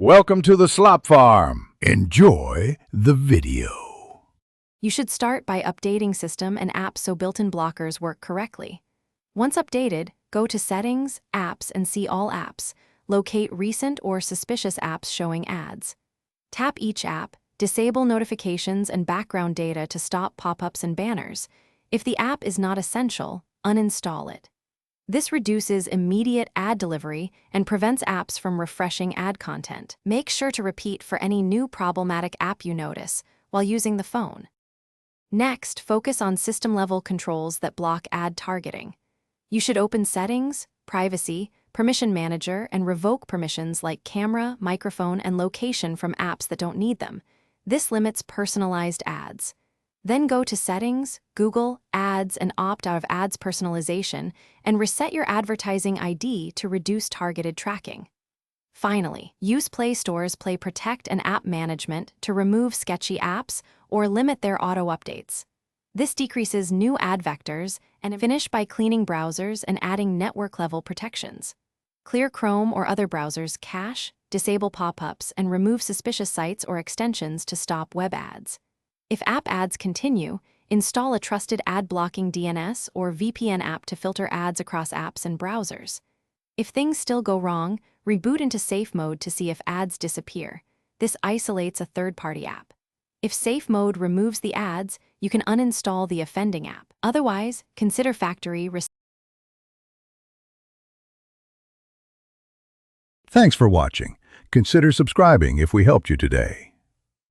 Welcome to the Slop Farm. Enjoy the video. You should start by updating system and apps so built-in blockers work correctly. Once updated, go to Settings, Apps, and see All Apps. Locate recent or suspicious apps showing ads. Tap each app, disable notifications and background data to stop pop-ups and banners. If the app is not essential, uninstall it. This reduces immediate ad delivery and prevents apps from refreshing ad content. Make sure to repeat for any new problematic app you notice while using the phone. Next, focus on system-level controls that block ad targeting. You should open Settings, Privacy, Permission Manager, and revoke permissions like camera, microphone, and location from apps that don't need them. This limits personalized ads. Then go to Settings, Google, Ads, and opt out of ads personalization, and reset your advertising ID to reduce targeted tracking. Finally, use Play Store's Play Protect and App Management to remove sketchy apps or limit their auto-updates. This decreases new ad vectors and finish by cleaning browsers and adding network-level protections. Clear Chrome or other browsers cache, disable pop-ups, and remove suspicious sites or extensions to stop web ads. If app ads continue, install a trusted ad-blocking DNS or VPN app to filter ads across apps and browsers. If things still go wrong, reboot into safe mode to see if ads disappear. This isolates a third-party app. If safe mode removes the ads, you can uninstall the offending app. Otherwise, consider factory reset. Thanks for watching. Consider subscribing if we helped you today.